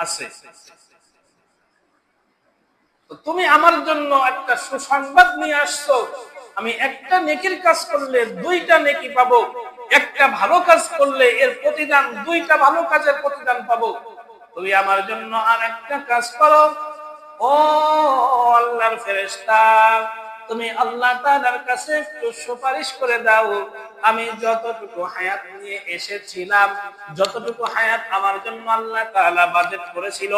আছে। তো তুমি আমার জন্য একটা সুসংবাদ নিয়ে আসছো, আমি একটা নেকির কাজ করলে 2টা নেকি পাবো, একটা ভালো কাজ করলে এর প্রতিদান 2টা ভালো কাজের প্রতিদান পাবো। তুমি আমার জন্য আর একটা কাজ করো, ও আল্লাহর ফেরেশতা, তুমি আল্লাহ তাআলার কাছে একটু সুপারিশ করে দাও, আমি যতটুকু হায়াত নিয়ে এসেছিলাম, যতটুকু হায়াত আমার জন্য আল্লাহ তাআলা বাজেট করেছিল,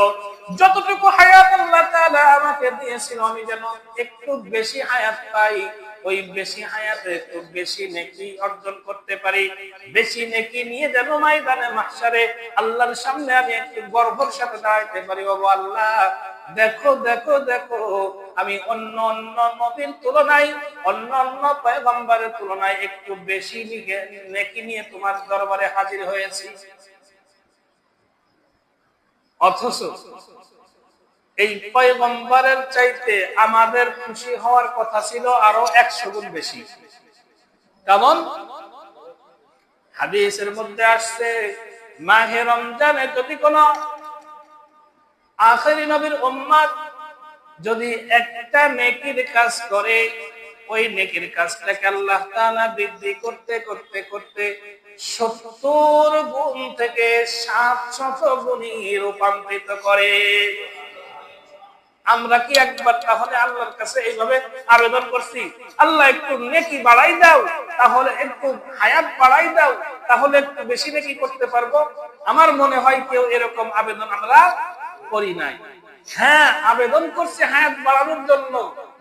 যতটুকু হায়াত আল্লাহ তাআলা আমাকে দিয়েছিল, আমি যেন একটু বেশি হায়াত পাই, ওই বেশি হায়াতে একটু বেশি নেকি অর্জন করতে পারি, বেশি নেকি নিয়ে যেন ময়দানে মাহশারে আল্লাহর সামনে আমি একটু গর্বের সাথে দাঁড়াইতে পারি। ও আল্লাহ, দেখো দেখো দেখো, আমি অন্য অন্য নবীর তুলনায়, অন্য অন্য পয়গম্বরের তুলনায় একটু বেশি নেকি নিয়ে তোমার দরবারে হাজির হয়েছি। অথচ এই পয়গম্বরের চাইতে আমাদের খুশি হওয়ার কথা ছিল আরো 100 গুণ বেশি। কারণ হাদিসের মধ্যে আসছে, মাহে রমজানে যদি কোন আখেরি নবীর উম্মত যদি একটা নেকির কাজ করে, ওই নেকির কাজটাকে আল্লাহ তাআলা বৃদ্ধি করতে করতে করতে 70 গুণ থেকে 700 গুণে রূপান্তরিত করে। আমরা কি একবার তাহলে আল্লাহর কাছে এইভাবে আবেদন করছি, আল্লাহ একটু নেকি বাড়াই দাও, তাহলে একটু হায়াত বাড়াই দাও, তাহলে একটু বেশি নেকি করতে পারবো? আমার মনে হয় কেউ এরকম আবেদন আমরা করি নাই। হ্যাঁ, আবেদন করছে হায়াত বাড়ানোর জন্য,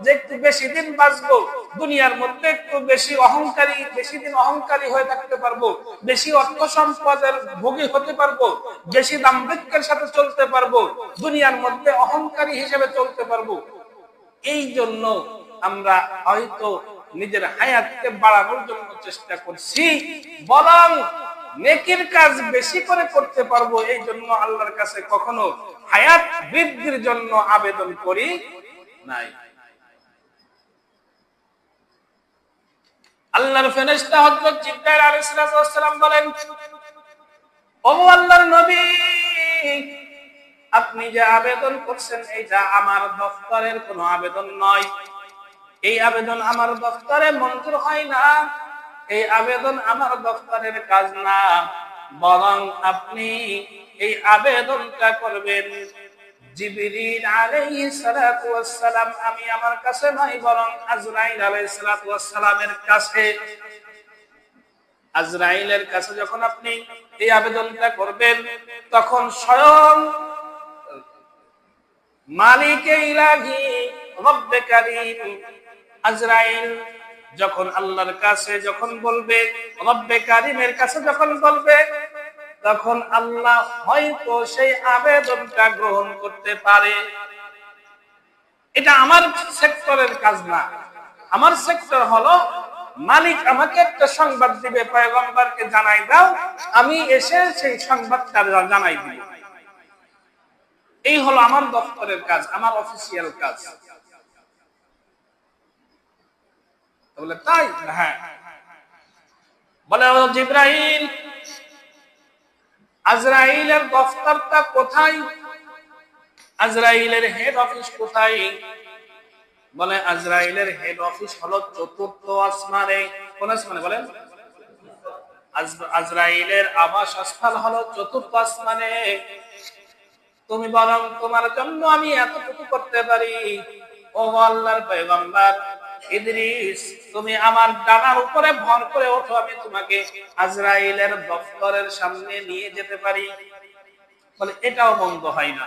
যে একটু বেশি দিন বাঁচবো, দুনিয়ার মধ্যে একটু বেশি অহংকারী, বেশি দিন অহংকারী হয়ে থাকতে পারবো, বেশি অর্থ সম্পদের ভোগী হতে পারবো, বেশি দাম্ভিকের সাথে চলতে পারবো, দুনিয়ার মধ্যে অহংকারী হিসেবে চলতে পারবো। এই জন্য আমরা হয়তো নিজের হায়াতকে বাড়ানোর জন্য চেষ্টা করছি, বরং নেকির কাজ বেশি করে করতে পারবো এই জন্য আল্লাহর কাছে কখনো হায়াত বৃদ্ধির জন্য আবেদন করি নাই। আল্লাহর ফেরেশতা হযরত জিবরাইল আলাইহিস সালাম বলেন, ও আল্লাহর নবী, আপনি যে আবেদন করছেন এটা আমার দফতরের কোনো আবেদন নয়, এই আবেদন আমার দফতরে মঞ্জুর হয় না, এই আবেদন আমার দফতরের কাজ না, বরং আপনি এই আবেদনটা করবেন জিবরিল আলাইহিস সালাতু ওয়াস সালাম, আমি আমার কাছে নয় বরং আজরাইল আলাইহিস সালাতু ওয়াস সালামের কাছে। আজরাইলের কাছে যখন আপনি এই আবেদনটা করবেন, তখন স্বয়ং মালিকে ইলাহি রব্বে কারীম আজরাইল যখন আল্লাহর কাছে যখন বলবে, রব্বে কারীমের কাছে যখন বলবে, তখন আল্লাহ হয়তো সেই আবেদনটা গ্রহণ করতে পারে। এটা আমার সেক্টরের কাজ না। আমার সেক্টর হলো মালিক আমাকে একটা সংবাদ দিবে, পয়গম্বরকে জানাই দাও, আমি এসে সেই সংবাদটা জানাই দিব। এই হলো আমার দপ্তরের কাজ, আমার অফিসিয়াল কাজ। বলে তাই? হ্যাঁ। বলে জিবরাইল, আজরাইলের দফতরটা কোথায়? আজরাইলের হেড অফিস কোথায়? বলে আজরাইলের হেড অফিস হলো 4th আসমানে। কোন আসমানে বলেন? আজরাইলের আবাস স্থল হলো 4th আসমানে। তুমি বরং তোমার জন্য আমি এতটুকু করতে পারি, ও আল্লাহর পয়গম্বর ইদ্রিস, তুমি আমার ডানার উপরে ভর করে ওঠো, আমি তোমাকে আজরাইলের দফতরের সামনে নিয়ে যেতে পারি। বলে এটাও মন্দ হয় না,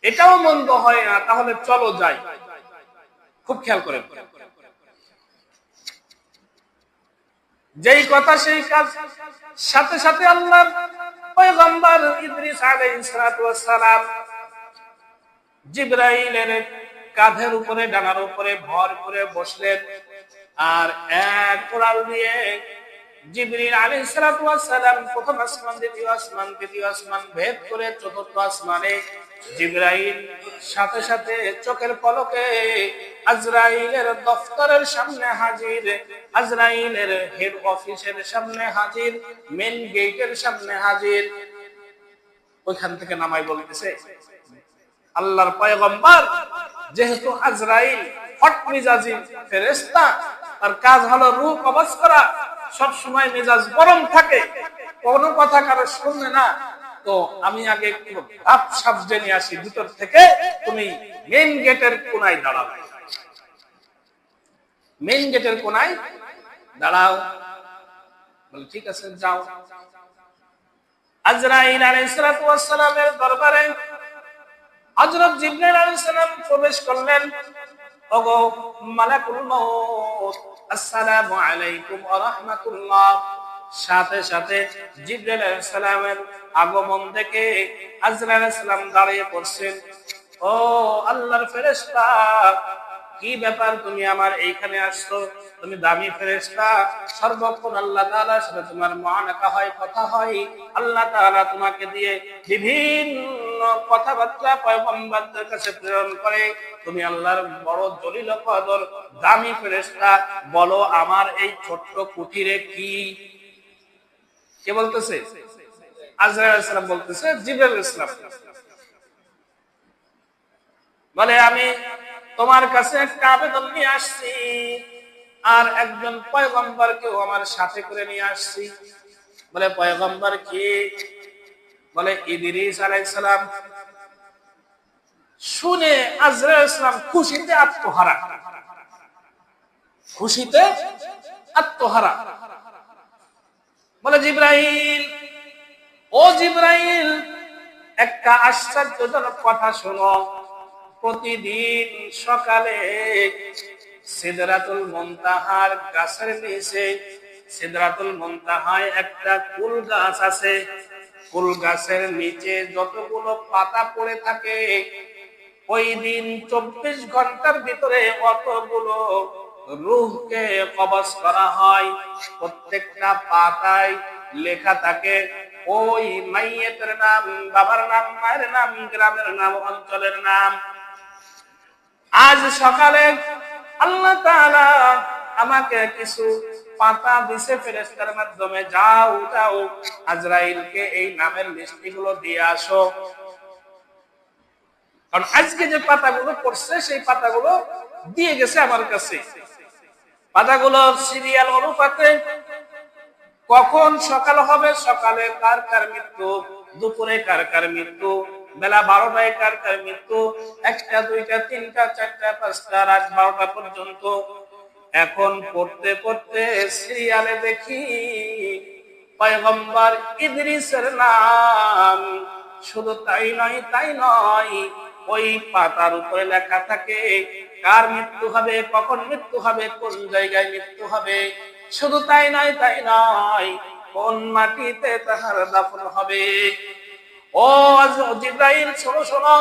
এটাও মন্দ হয় না, তাহলে চলো যাই। খুব খেয়াল করেন, যেই কথা সেই কাজ। সাথে সাথে আল্লাহর পয়গম্বর ইদ্রিস আলাইহিস সালাতু ওয়াস সালাম জিবরাইলের কাঁধের উপরে, ডানার উপরে ভর করে বসলেন, আর এক কোড়াল দিয়ে জিবরিল আলাইহিস সালাতু ওয়াস সালাম প্রথম আসমান, দ্বিতীয় আসমান, তৃতীয় আসমান ভেদ করে 4th আসমানে জিবরাইল সাথে সাথে চোখের পলকে আজরাইলের দফতরের সামনে হাজির, আজরাইলের হেড অফিসের সামনে হাজির, মেন গেটের সামনে হাজির। ওইখান থেকে নামাই বলতেছে আল্লাহর পয়গম্বর যেহেতু আজরাইল হট মিজাজি ফেরেশতা, তার কাজ হলো রূহ কবজ করা, সব সময় মেজাজ গরম থাকে, কোনো কথা কারো শুনবে না। তো আমি আগে একটু ভাব সাবজে নিয়ে আসি ভিতর থেকে, তুমি মেইন গেটের কোনায় দাঁড়াও, মেইন গেটের কোনায় দাঁড়াও। বলে ঠিক আছে যাও। আজরাইল আলাইহিস সালাতু ওয়াস সালামের দরবারে হযরত জিবরাইল আলাইহিস সালাম প্রবেশ করলেন। ওগো মালাকুল মউত, আসসালামু আলাইকুম ওয়া রাহমাতুল্লাহ। সাথে সাথে জিবরাইল আলাইহিস সালামের আগমন দেখে আজরাইল আলাইহিস সালাম দাঁড়িয়ে পড়ছেন। ও আল্লাহর ফেরেশতা, কি ব্যাপার, তুমি আমার এইখানে আসছো? তুমি দামি ফেরেশতা, সর্বক্ষণ আল্লাহ তাআলার সাথে তোমার মুআনাকা হয়, কথা হয়। আল্লাহ তাআলা তোমাকে দিয়ে বিভিন্ন কথাবার্তা পয়গম্বরদের কাছে প্রেরণ করে। তুমি আল্লাহর বড় জলিল কদর দামি ফেরেশতা। বলো আমার এই ছোট্ট কুটিরে কি? কে বলতেছে? আজরাইল আলাইহিস সালাম বলতেছে, জিবরাইল আলাইহিস সালাম বলে আমি তোমার কাছে একটা আবেদন নিয়ে আসছি, আর একজন পয়গম্বরকেও আমার সাথে করে নিয়ে আসছি। বলে পয়গম্বর কি? বলে ইদ্রিস আলাইহিস সালাম। শুনে আজরাইল আলাইহিস সালাম খুশিতে আত্মহারা, খুশিতে আত্মহারা। বলে জিবরাইল, ও জিবরাইল, একটা আশ্চর্যজনক কথা শোনো। প্রতিদিন সকালে সিদরাতুল মুনতাহার গাছের নিচে, সিদরাতুল মুনতাহায় একটা কুল গাছ আছে, কুল গাছের নিচে যতগুলো পাতা পড়ে থাকে, ওই দিন 24 ঘন্টার ভিতরে অতগুলো রূহকে কবজ করা হয়। প্রত্যেকটা পাতায় লেখা থাকে ওই মাইয়েতের নাম, বাবার নাম, মায়ের নাম, গ্রামের নাম, অঞ্চলের নাম। আজ সকালে আল্লাহ তাআলা আমাকে কিছু পাতা দিছে ফেরেশতার মাধ্যমে, যাও যাও আজরাইলকে এই নামের লিস্টগুলো দিয়ে আসো। কারণ আজকে যে পাতাগুলো পড়ছে সেই পাতাগুলো দিয়ে গেছে আমার কাছে। পাতাগুলো সিরিয়াল অনুপাতে কখন সকাল হবে, সকালে কার কার মৃত্যু, দুপুরে কার কার মৃত্যু, বেলা 12টায় কার কার মৃত্যু, 1টা 2টা 3টা 4টা 5টা রাত 12টা পর্যন্ত। এখন পড়তে পড়তে সিরিয়ালে দেখি পয়গম্বর ইদ্রিসের নাম। শুধু তাই নয়, ওই পাতার উপরে লেখা থাকে কার মৃত্যু হবে, কখন মৃত্যু হবে, কোন জায়গায় মৃত্যু হবে। শুধু তাই নয়, কোন মাটিতে তাহার দাফন হবে। ও জিবরাইল, শোনো,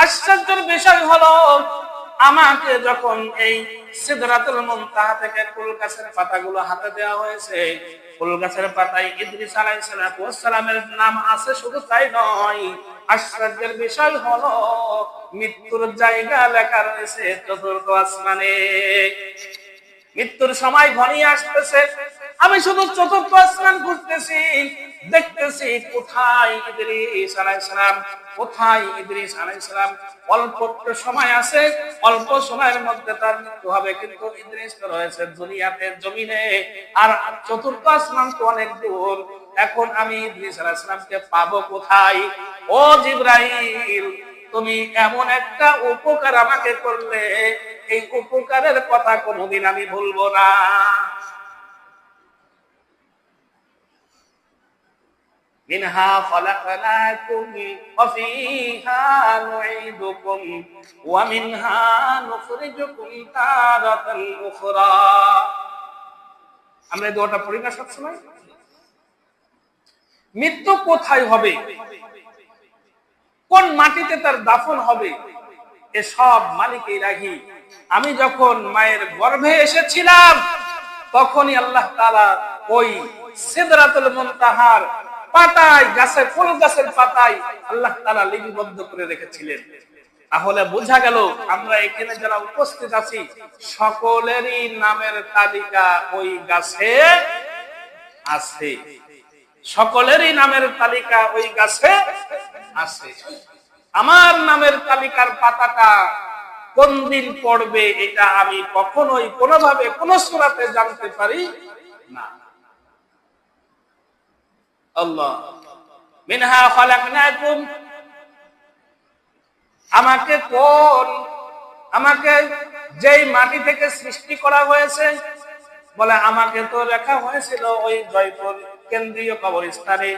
আশ্চর্যের বিষয় হলো আমাকে যখন এই সিদরাতুল মুনতাহা থেকে কুল গাছের পাতাগুলো হাতে দেওয়া হয়েছে, কুল গাছের পাতায় ইদ্রিস আলাইহিস সালামের নাম আছে। শুধু তাই নয়, আশ্চর্যের বিষয় হলো মৃত্যুর জায়গা লেখা রয়েছে চতুর্থ আসমানে। মৃত্যুর সময় ঘনিয়ে আসতেছে, আমি শুধু চতুর্থ আসমান খুঁজতেছি, দেখতেছি কোথায় ইদ্রিস আলাইহিস সালাম, কোথায় ইদ্রিস আলাইহিস সালাম। অল্প সময় আছে, অল্প সময়ের মধ্যে তার মৃত্যু হবে, কিন্তু ইদ্রিস তো রয়েছে দুনিয়াতে, জমিনে, আর চতুর্থ আসমান তো অনেক দূর। এখন আমি ইদ্রিস আলাইহিস সালামকে পাবো কোথায়? ও জিবরাইল, তুমি এমন একটা উপকার আমাকে করলে, এই উপকারের কথা কোনোদিন আমি ভুলবো না। মিনহা খলাকনাকুম ওয়া ফীহা নুঈদুকুম ওয়া মিনহা নুখরিজুকুম তারাতান উখরা। আমরা দোয়াটা পড়ি না সব সময়? মৃত্যু কোথায় হবে, কোন মাটিতে তার দাফন হবে, এসব মালিকেই রাখি। আমি যখন মায়ের গর্ভে এসেছিলাম তখনই আল্লাহ তাআলা ওই সিদরাতুল মুনতাহার পাতায়, গাছের ফুল গাছের পাতায় আল্লাহ তাআলা লিপিবদ্ধ করে রেখেছিলেন। তাহলে বোঝা গেল আমরা এখানে যারা উপস্থিত আছি সকলেরই নামের তালিকা ওই গাছে আছে, সকলেরই নামের তালিকা ওই গাছে আছে। আমার নামের তালিকার পাতাটা কোন দিন পড়বে এটা আমি কখনোই কোনোভাবে কোন সূরাতে জানতে পারি না। আল্লাহ মিনহা খালাকনাকুম, আমাকে যেই মাটি থেকে সৃষ্টি করা হয়েছে, বলে আমাকে তো লেখা হয়েছিল ওই জয়পুর কেন্দ্রীয় কবরস্থানে,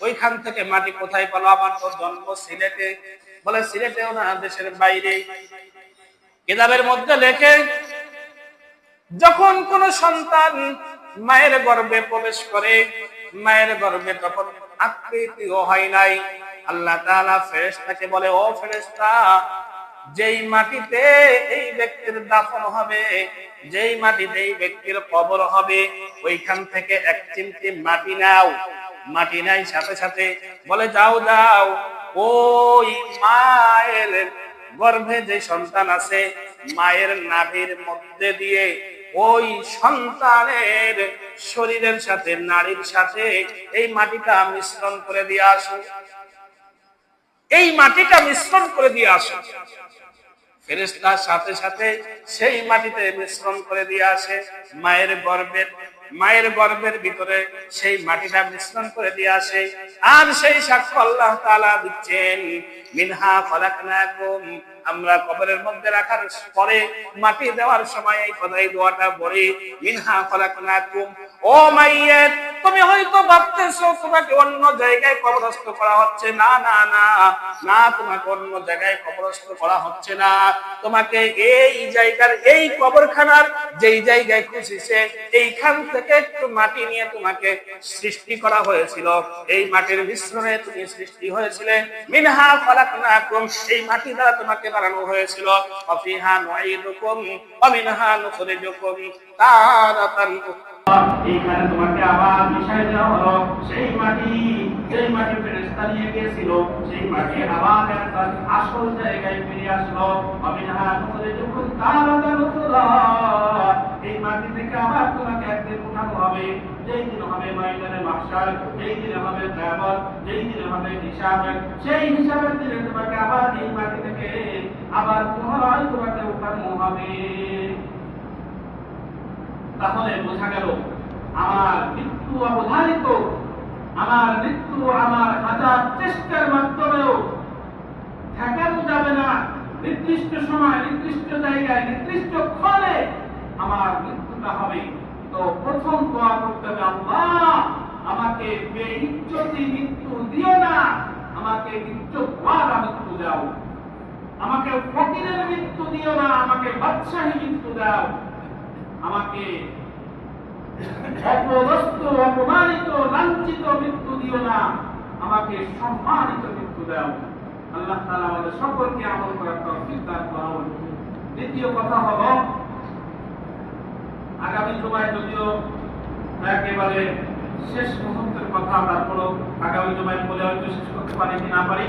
ওইখান থেকে মাটি কোথায় পেল? আমার তো জন্ম সিলেটে। বলে সিলেটেও না, দেশের বাইরে। কিতাবের মধ্যে লেখে যখন কোন সন্তান মায়ের গর্ভে প্রবেশ করে, মায়ের গর্ভে তখন আকৃতিও হয় নাই, আল্লাহ তাআলা ফেরেশতাকে বলে, ও ফেরেশতা, যেই মাটিতে এই ব্যক্তির দাফন হবে, যেই মাটিতে এই ব্যক্তির কবর হবে, ওইখান থেকে এক চিমটি মাটি নাও। মাটি নাই সাথে সাথে বলে, যাও যাও, ওই মায়ের গর্ভে যে সন্তান আছে, মায়ের নাভির মধ্যে দিয়ে ওই সন্তানের শরীরের সাথে, নারীর সাথে এই মাটিটা মিশ্রণ করে দিয়ে আসো, এই মাটিটা মিশ্রণ করে দিয়ে আসো। ফেরেশতার সাথে সাথে সেই মাটিতে মিশ্রণ করে দিয়ে আসে। মায়ের গর্ভের ভিতরে সেই মাটিটা মিশ্রণ করে দিয়ে আসে। আর সেই সাক্ষ্য আল্লাহ তাআলা দিচ্ছেন, মিনহা খালাকনাকুম, আমরা কবরের মধ্যে রাখার পরে মাটি দেওয়ার সময় এই কথাই দোয়াটা পড়ি, মিনহা খালাকনাকুম। ও মাইয়েত, তুমি হয়তো ভাবতেছো তোমাকে অন্য জায়গায় কবরস্থ করা হচ্ছে। না না না না, তোমাকে অন্য জায়গায় কবরস্থ করা হচ্ছে না। তোমাকে এই জায়গার, এই কবরখানার যেই জায়গায় খুশিছে, এইখান থেকে একটু মাটি নিয়ে তোমাকে সৃষ্টি করা হয়েছিল। এই মাটির মিশ্রণে তুমি সৃষ্টি হয়েছিলে। মিনহা খালাকনাকুম, এই মাটি দ্বারা তোমাকে বানানো হয়েছিল। ওয়াফিহা নুঈদুকুম ওয়া মিনহা নুখরিজুকুম তারাতান উখরা, এইখানে তোমাকে আবার মিশায় দেওয়া হলো। সেই মাটি, যেই মাটি ফেরেশতা নিয়ে গিয়েছিল, সেই মাটি আবার তার আসল জায়গায় ফিরে আসলো। ওয়া মিনহা নুখরিজুকুম তারাতান উখরা, এই মাটি থেকে আবার তোমাকে একদিন উঠানো হবে। যেই দিন হবে ময়দানে মাহশার, যেই দিন হবে কিয়ামত, যেই দিন হবে হিসাব, সেই হিসাবের দিনে তোমাকে আবার এই মাটি থেকে আবার পুনরায় তোমাকে উঠানো হবে। তাহলে বোঝা গেল আমার মৃত্যু অবধারিত, আমার মৃত্যু আমার হাজার চেষ্টার মাধ্যমেও ঠেকানো যাবে না। নির্দিষ্ট সময়, নির্দিষ্ট জায়গায়, নির্দিষ্ট ক্ষণে আমার মৃত্যুটা হবে। তো প্রথম দোয়া করতে হবে, আল্লাহ আমাকে বেইজ্জতি মৃত্যু দিও না, আমাকে ইজ্জতওয়ালা মৃত্যু দাও। আমাকে ফকিরের মৃত্যু দিও না, আমাকে বাদশাহী মৃত্যু দাও। আমাকে অপদস্থ, অপমানিত, লাঞ্ছিত মৃত্যু দিও না, আমাকে সম্মানিত মৃত্যু দাও। আল্লাহ তাআলা আমাদের সকলকে আমল করার তৌফিক দান করুন। দ্বিতীয় কথা হলো, আগামী জুমায় যদিও একেবারে শেষ মুহূর্তের কথা, তারপরও আগামী জুমায় বলে হয়তো শেষ করতে পারি কি না পারি,